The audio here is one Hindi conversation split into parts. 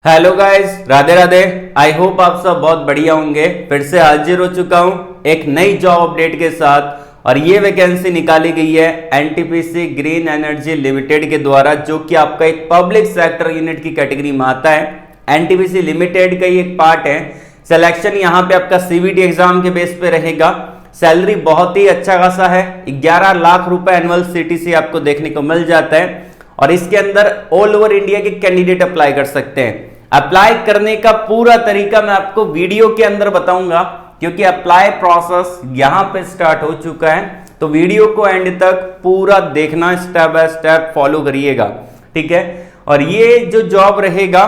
Hello guys, Radhe Radhe. I hope आप सब बहुत बढ़िया होंगे। फिर से हाजिर हो चुका हूं एक नई जॉब अपडेट के साथ और ये वैकेंसी निकाली गई है एनटीपीसी ग्रीन एनर्जी लिमिटेड के द्वारा, जो कि आपका एक पब्लिक सेक्टर यूनिट की कैटेगरी में आता है। एनटीपीसी लिमिटेड का ही एक पार्ट है। सिलेक्शन यहाँ पे आपका सीबीटी एग्जाम के बेस पे रहेगा। सैलरी बहुत ही अच्छा खासा है, 11 लाख रुपए एनुअल सीटीसी आपको देखने को मिल जाता है और इसके अंदर ऑल ओवर इंडिया के कैंडिडेट अप्लाई कर सकते हैं। अप्लाई करने का पूरा तरीका मैं आपको वीडियो के अंदर बताऊंगा, क्योंकि अप्लाई प्रोसेस यहां पे स्टार्ट हो चुका है। तो वीडियो को एंड तक पूरा देखना, स्टेप बाय स्टेप फॉलो करिएगा, ठीक है। और ये जो जॉब रहेगा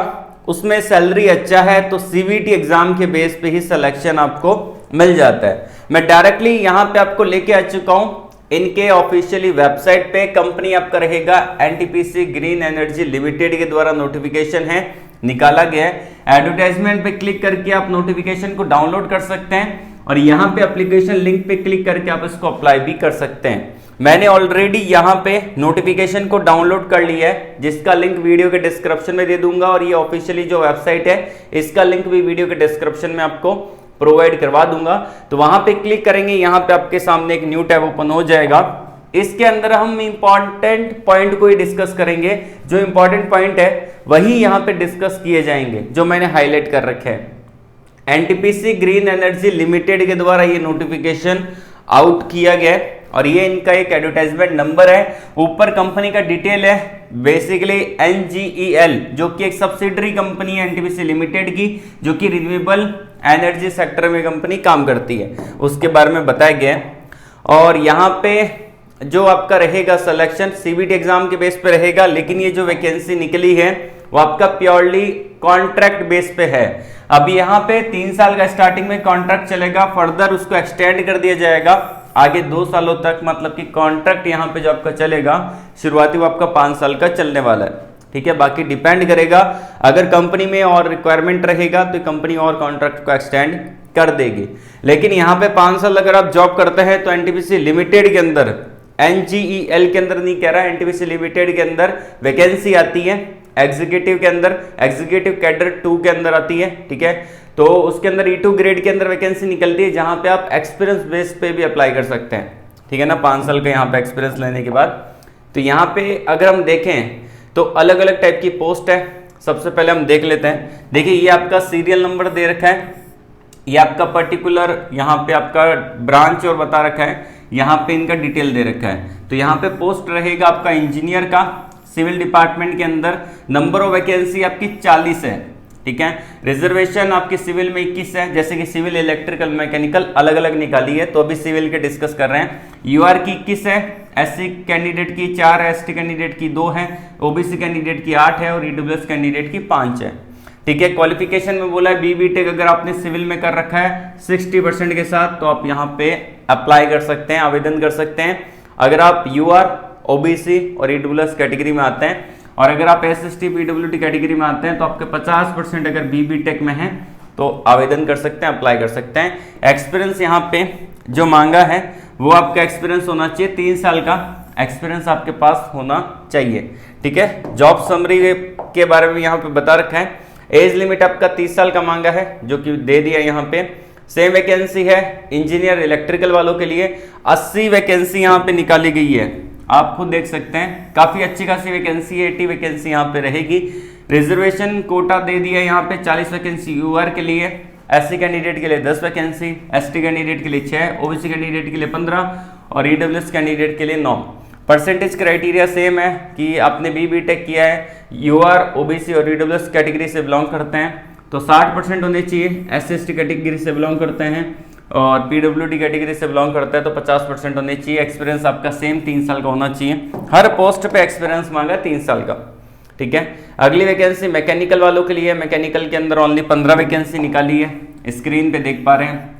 उसमें सैलरी अच्छा है, तो सीबीटी एग्जाम के बेस पे ही सिलेक्शन आपको मिल जाता है। मैं डायरेक्टली यहां पे आपको लेके आ चुका हूं इनके ऑफिशियली वेबसाइट पे। कंपनी आपका रहेगा एनटीपीसी ग्रीन एनर्जी लिमिटेड के द्वारा नोटिफिकेशन है, निकाला गया है। एडवर्टाइजमेंट पे क्लिक करके आप नोटिफिकेशन को डाउनलोड कर सकते हैं और यहाँ पे एप्लीकेशन लिंक पे क्लिक करके आप इसको अप्लाई भी कर सकते हैं। मैंने ऑलरेडी यहाँ पे नोटिफिकेशन को डाउनलोड कर लिया है, जिसका लिंक वीडियो के डिस्क्रिप्शन में दे दूंगा और ये ऑफिशियली जो वेबसाइट है इसका लिंक भी वीडियो के डिस्क्रिप्शन में आपको प्रोवाइड करवा दूंगा। तो वहां पे क्लिक करेंगे, यहाँ पे आपके सामने एक न्यू टैब ओपन हो जाएगा। इसके अंदर हम इंपॉर्टेंट पॉइंट को ही डिस्कस करेंगे। जो इंपॉर्टेंट पॉइंट है वही यहाँ पे डिस्कस किए जाएंगे, जो मैंने हाईलाइट कर रखे हैं। एनटीपीसी ग्रीन एनर्जी लिमिटेड के द्वारा ये नोटिफिकेशन आउट किया गया है और ये इनका एक एडवर्टाइजमेंट नंबर है। ऊपर कंपनी का डिटेल है, बेसिकली एनजीईएल जो कि एक सब्सिडरी कंपनी है एनटीपीसी लिमिटेड की, जो कि रिन्यूएबल एनर्जी सेक्टर में कंपनी काम करती है, उसके बारे में बताया गया है। और यहाँ पे जो आपका रहेगा सिलेक्शन सीबीटी एग्जाम के बेस पे रहेगा, लेकिन ये जो वैकेंसी निकली है वो आपका प्योरली कॉन्ट्रैक्ट बेस पे है। अब यहाँ पे 3 साल का स्टार्टिंग में कॉन्ट्रैक्ट चलेगा, फर्दर उसको एक्सटेंड कर दिया जाएगा आगे 2 सालों तक। मतलब कि कॉन्ट्रैक्ट यहाँ पे जो आपका चलेगा शुरुआती वो आपका 5 साल का चलने वाला है, ठीक है। बाकी डिपेंड करेगा, अगर कंपनी में और रिक्वायरमेंट रहेगा तो कंपनी और कॉन्ट्रैक्ट को एक्सटेंड कर देगी। लेकिन यहाँ पे 5 साल अगर आप जॉब करते हैं तो एनटीपीसी लिमिटेड के अंदर, एनजीईएल के अंदर नहीं कह रहा, एनटीपीसी लिमिटेड के अंदर वैकेंसी आती है एग्जीक्यूटिव के अंदर, एग्जीक्यूटिव कैडर 2 के अंदर आती है, ठीक है। तो उसके अंदर E2 ग्रेड के अंदर वैकेंसी निकलती है, जहां पे आप एक्सपीरियंस बेस पे भी अप्लाई कर सकते हैं, ठीक है ना। 5 साल का यहाँ पे एक्सपीरियंस लेने के बाद तो यहाँ पे अगर हम देखें तो अलग अलग टाइप की पोस्ट है। सबसे पहले हम देख लेते हैं। देखिए ये आपका सीरियल नंबर दे रखा है, ये आपका पर्टिकुलर यहाँ पे आपका ब्रांच और बता रखा है, यहाँ पे इनका डिटेल दे रखा है। तो यहाँ पे पोस्ट रहेगा आपका इंजीनियर का सिविल डिपार्टमेंट के अंदर। नंबर ऑफ वैकेंसी आपकी 40 है, ठीक है। रिजर्वेशन आपकी सिविल में 21 है, जैसे कि सिविल, इलेक्ट्रिकल, मैकेनिकल अलग अलग निकाली है, तो अभी सिविल के डिस्कस कर रहे हैं। यूआर की 21 है, एससी कैंडिडेट की 4 है, एसटी कैंडिडेट की 2 है, ओबीसी कैंडिडेट की 8 है और ईडब्ल्यूएस कैंडिडेट की 5 है, ठीक है। क्वालिफिकेशन में बोला है बीबीटेक अगर आपने सिविल में कर रखा है 60% के साथ, तो आप यहाँ पे अप्लाई कर सकते हैं, आवेदन कर सकते हैं। अगर आप यूआर, ओबीसी और ईडब्ल्यूएस कैटेगरी में आते हैं और अगर आप एसएसटी पीडब्ल्यूडी कैटेगरी में आते हैं तो आपके 50% अगर बीबीटेक में है तो आवेदन कर सकते हैं, अप्लाई कर सकते हैं। एक्सपीरियंस यहाँ पे जो मांगा है वो आपका एक्सपीरियंस होना चाहिए, 3 साल का एक्सपीरियंस आपके पास होना चाहिए, ठीक है। जॉब समरी के बारे में यहाँ पे बता रखा है। एज लिमिट आपका 30 साल का मांगा है, जो कि दे दिया यहाँ पे। सेम वैकेंसी है इंजीनियर इलेक्ट्रिकल वालों के लिए। 80 वैकेंसी यहाँ पे निकाली गई है, आप खुद देख सकते हैं, काफी अच्छी खासी वैकेंसी है। 80 वैकेंसी यहाँ पे रहेगी। रिजर्वेशन कोटा दे दिया यहाँ पे 40 वैकेंसी यूआर के लिए, एससी कैंडिडेट के लिए 10 वैकेंसी, एसटी कैंडिडेट के लिए 6, ओबीसी कैंडिडेट के लिए 15 और ईडब्ल्यूएस कैंडिडेट के लिए 9। परसेंटेज क्राइटेरिया सेम है कि आपने बीबीटेक किया है, यूआर, ओबीसी और ईडब्ल्यूएस कैटेगरी से बिलोंग करते हैं तो 60% होने चाहिए। एससी कैटेगरी से बिलोंग करते हैं और पीडब्ल्यूडी कैटेगरी से बिलोंग करता है तो 50% होने चाहिए। एक्सपीरियंस आपका सेम 3 साल का होना चाहिए। हर पोस्ट पे एक्सपीरियंस मांगा 3 साल का, ठीक है। अगली वैकेंसी मैकेनिकल वालों के लिए। मैकेनिकल के अंदर ओनली 15 वैकेंसी निकाली है, स्क्रीन पे देख पा रहे हैं।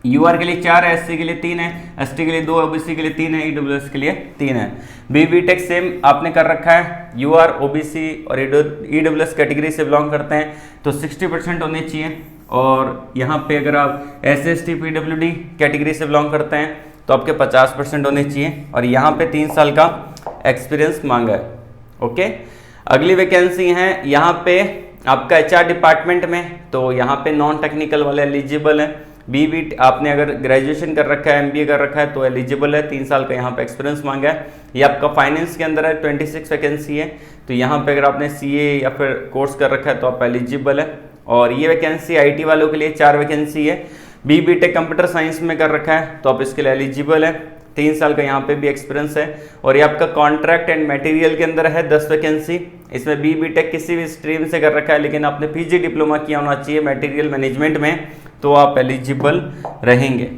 यूआर के लिए 4 है, एससी के लिए 3 है, एसटी के लिए 2, ओबीसी के लिए 3 है, ईडब्ल्यूएस के लिए 3 है। बीबीटेक सेम आपने कर रखा है, यूआर, ओबीसी और ईडब्ल्यूएस कैटेगरी से बिलोंग करते हैं तो 60% होने चाहिए। और यहाँ पे अगर आप एसएसटी पीडब्ल्यूडी कैटेगरी से बिलोंग करते हैं तो आपके 50% होने चाहिए और यहाँ पे 3 साल का एक्सपीरियंस मांगा है, ओके। अगली वैकेंसी है यहाँ पे आपका एचआर डिपार्टमेंट में, तो यहाँ पे नॉन टेक्निकल वाले एलिजिबल हैं। बीबी आपने अगर ग्रेजुएशन कर रखा है, एमबीए कर रखा है तो एलिजिबल है, 3 साल का यहाँ पे एक्सपीरियंस मांगा है। ये आपका फाइनेंस के अंदर है, 26 वैकेंसी है, तो यहाँ पे अगर आपने सीए या फिर कोर्स कर रखा है तो आप एलिजिबल है। और ये वैकेंसी आईटी वालों के लिए 4 वैकेंसी है। बीबी टेक कंप्यूटर साइंस में कर रखा है तो आप इसके लिए एलिजिबल है, 3 साल का यहाँ पे भी एक्सपीरियंस है। और ये आपका कॉन्ट्रैक्ट एंड मटेरियल के अंदर है 10 वैकेंसी। इसमें बीबी टेक किसी भी स्ट्रीम से कर रखा है लेकिन आपने पीजी डिप्लोमा किया होना चाहिए मटेरियल मैनेजमेंट में, तो आप एलिजिबल रहेंगे।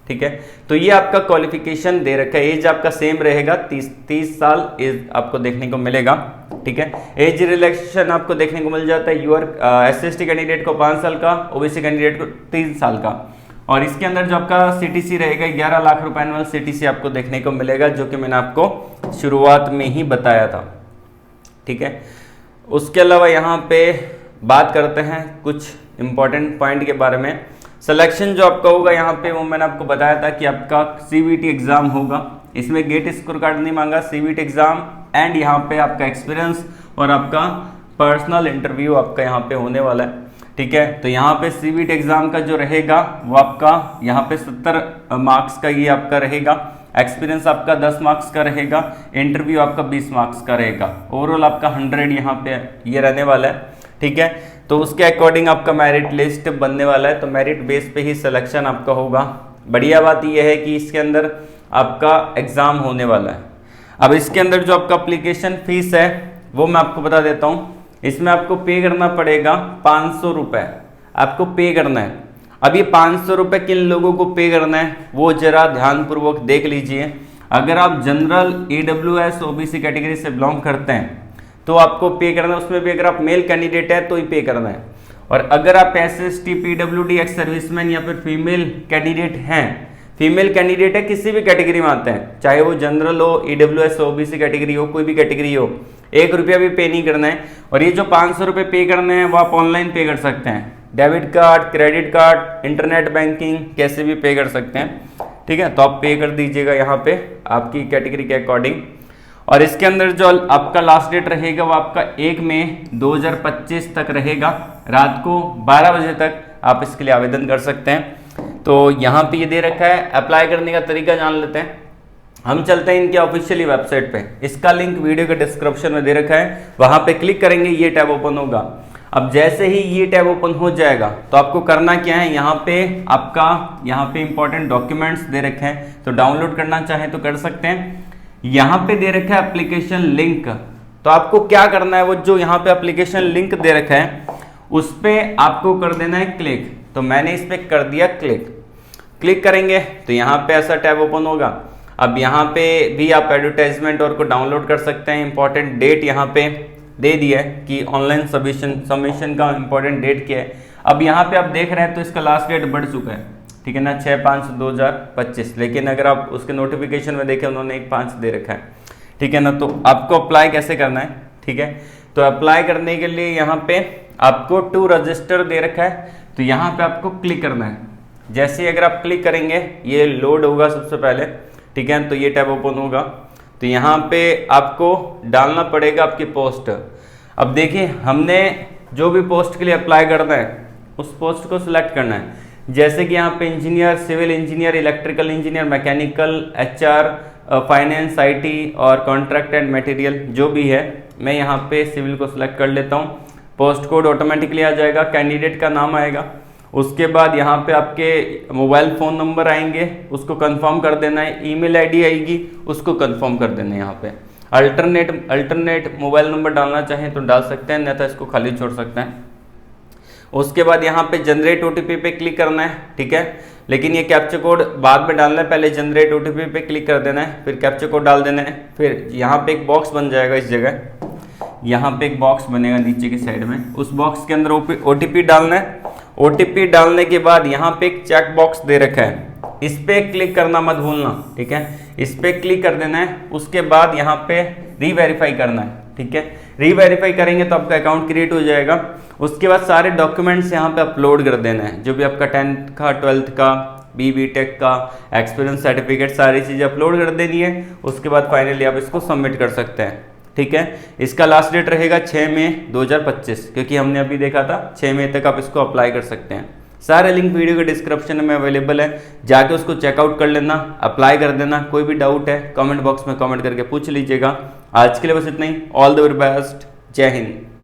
ठीक है, तो ये आपका क्वालिफिकेशन दे रखा है। एज आपका सेम रहेगा, 30 साल एज आपको देखने को मिलेगा। ठीक है, एज रिलैक्सेशन आपको देखने को मिल जाता है। यूआर एसएसटी कैंडिडेट को 5 साल का, ओबीसी कैंडिडेट को 3 साल का। और इसके अंदर जो आपका सीटीसी रहेगा 11 लाख रुपए एनुअल सीटीसी आपको देखने को मिलेगा, जो कि मैंने आपको शुरुआत में ही बताया था। ठीक है, उसके अलावा यहाँ पे बात करते हैं कुछ इंपॉर्टेंट पॉइंट के बारे में। सिलेक्शन जो आपका होगा यहाँ पे वो मैंने आपको बताया था कि आपका सीबीटी एग्जाम होगा। इसमें गेट स्कोर कार्ड नहीं मांगा, सीबीटी एग्जाम एंड यहाँ पे आपका एक्सपीरियंस और आपका पर्सनल इंटरव्यू आपका यहाँ पे होने वाला है। ठीक है, तो यहाँ पे सीबीटी एग्जाम का जो रहेगा वो आपका यहाँ पे 70 मार्क्स का ये आपका रहेगा, एक्सपीरियंस आपका 10 मार्क्स का रहेगा, इंटरव्यू आपका 20 मार्क्स का रहेगा, ओवरऑल आपका 100 यहाँ पे ये रहने वाला है। ठीक है, तो उसके अकॉर्डिंग आपका मेरिट लिस्ट बनने वाला है, तो मेरिट बेस पे ही सिलेक्शन आपका होगा। बढ़िया बात यह है कि इसके अंदर आपका एग्जाम होने वाला है। अब इसके अंदर जो आपका अप्लीकेशन फीस है वो मैं आपको बता देता हूँ। इसमें आपको पे करना पड़ेगा 500 रुपये, आपको पे करना है। अब ये 500 रुपये किन लोगों को पे करना है वो जरा ध्यानपूर्वक देख लीजिए। अगर आप जनरल ईडब्ल्यूएस ओबीसी कैटेगरी से बिलोंग करते हैं तो आपको पे करना है, उसमें भी अगर आप मेल कैंडिडेट है तो ही पे करना है। और अगर आप एसएसटी पीडब्ल्यूडी एक्स सर्विसमैन या फिर फीमेल कैंडिडेट हैं, फीमेल कैंडिडेट है किसी भी कैटेगरी में आते हैं, चाहे वो जनरल हो, ईडब्ल्यूएस हो, ओबीसी कैटेगरी हो, कोई भी कैटेगरी हो, 1 रुपया भी पे नहीं करना है। और ये जो 500 रुपये पे करने हैं वो आप ऑनलाइन पे कर सकते हैं, debit card, credit card, internet banking, कैसे भी पे कर सकते हैं। ठीक है, तो आप पे कर दीजिएगा यहाँ पे आपकी कैटेगरी के अकॉर्डिंग। और इसके अंदर जो आपका लास्ट डेट रहेगा वो आपका 1 मई 2025 तक रहेगा, रात को 12 बजे तक आप इसके लिए आवेदन कर सकते हैं। तो यहाँ पे ये दे रखा है, अप्लाई करने का तरीका जान लेते हैं। हम चलते हैं इनके ऑफिशियली वेबसाइट पे, इसका लिंक वीडियो के डिस्क्रिप्शन में दे रखा है, वहां पे क्लिक करेंगे ये टैब ओपन होगा। अब जैसे ही ये टैब ओपन हो जाएगा तो आपको करना क्या है, यहाँ पे आपका यहाँ पे इंपॉर्टेंट डॉक्यूमेंट्स दे रखे हैं, तो डाउनलोड करना चाहें तो कर सकते हैं। यहाँ पे दे रखा है एप्लीकेशन लिंक, तो आपको क्या करना है, वो जो यहाँ पे एप्लीकेशन लिंक दे रखा है उस पर आपको कर देना है क्लिक। तो मैंने इस पर कर दिया क्लिक। क्लिक करेंगे तो यहाँ पे ऐसा टैब ओपन होगा। अब यहाँ पे भी आप एडवर्टाइजमेंट और को डाउनलोड कर सकते हैं। इंपॉर्टेंट डेट यहाँ पे दे दिया है कि ऑनलाइन सबमिशन का इंपॉर्टेंट डेट क्या है। अब यहाँ पे आप देख रहे हैं तो इसका लास्ट डेट बढ़ चुका है, ठीक है ना, 6/5/2025। लेकिन अगर आप उसके नोटिफिकेशन में देखें उन्होंने 1/5 दे रखा है, ठीक है ना। तो आपको अप्लाई कैसे करना है, ठीक है, तो अप्लाई करने के लिए यहाँ पे आपको टू रजिस्टर दे रखा है, तो यहाँ पे आपको क्लिक करना है। जैसे ही अगर आप क्लिक करेंगे ये लोड होगा सबसे पहले, ठीक है, तो ये टैब ओपन होगा। तो यहाँ पे आपको डालना पड़ेगा आपकी पोस्ट। अब देखिए हमने जो भी पोस्ट के लिए अप्लाई करना है उस पोस्ट को सिलेक्ट करना है। जैसे कि यहाँ पे engineer, civil engineer, electrical engineer, mechanical, HR, finance, IT और कॉन्ट्रैक्ट एंड मटेरियल जो भी है, मैं यहाँ पे सिविल को सिलेक्ट कर लेता हूँ। पोस्ट कोड ऑटोमेटिकली आ जाएगा, कैंडिडेट का नाम आएगा, उसके बाद यहाँ पे आपके मोबाइल फ़ोन नंबर आएंगे, उसको कंफर्म कर देना है। ईमेल आईडी आएगी, उसको कंफर्म कर देना है। यहाँ पे अल्टरनेट मोबाइल नंबर डालना चाहें तो डाल सकते हैं, नहीं तो इसको खाली छोड़ सकते हैं। उसके बाद यहाँ पे जनरेट ओटीपी पे क्लिक करना है, ठीक है, लेकिन ये कैप्चा कोड बाद में डालना है, पहले जनरेट ओटीपी पे क्लिक कर देना है, फिर कैप्चा कोड डाल देना है। फिर यहाँ पे एक बॉक्स बन जाएगा, इस जगह यहाँ पे एक बॉक्स बनेगा नीचे की साइड में, उस बॉक्स के अंदर ओटीपी डालना है। ओटीपी डालने के बाद यहाँ पे एक चेक बॉक्स दे रखा है, इस पे क्लिक करना मत भूलना, ठीक है, इस पे क्लिक कर देना है। उसके बाद यहाँ पे रीवेरीफाई करना है, ठीक है, रीवेरीफाई करेंगे तो आपका अकाउंट क्रिएट हो जाएगा। उसके बाद सारे डॉक्यूमेंट्स यहाँ पे अपलोड कर देना है, जो भी आपका 10th का, 12th का, बीबी टेक का, एक्सपीरियंस सर्टिफिकेट, सारी चीज़ें अपलोड कर देनी है। उसके बाद फाइनली आप इसको सबमिट कर सकते हैं, ठीक है। इसका लास्ट डेट रहेगा 6 मई 2025, क्योंकि हमने अभी देखा था 6 मई तक आप इसको अप्लाई कर सकते हैं। सारे लिंक वीडियो के डिस्क्रिप्शन में अवेलेबल है, जाके उसको चेकआउट कर लेना, अप्लाई कर देना। कोई भी डाउट है कमेंट बॉक्स में कमेंट करके पूछ लीजिएगा। आज के लिए बस इतना ही। All the very best. जय हिंद।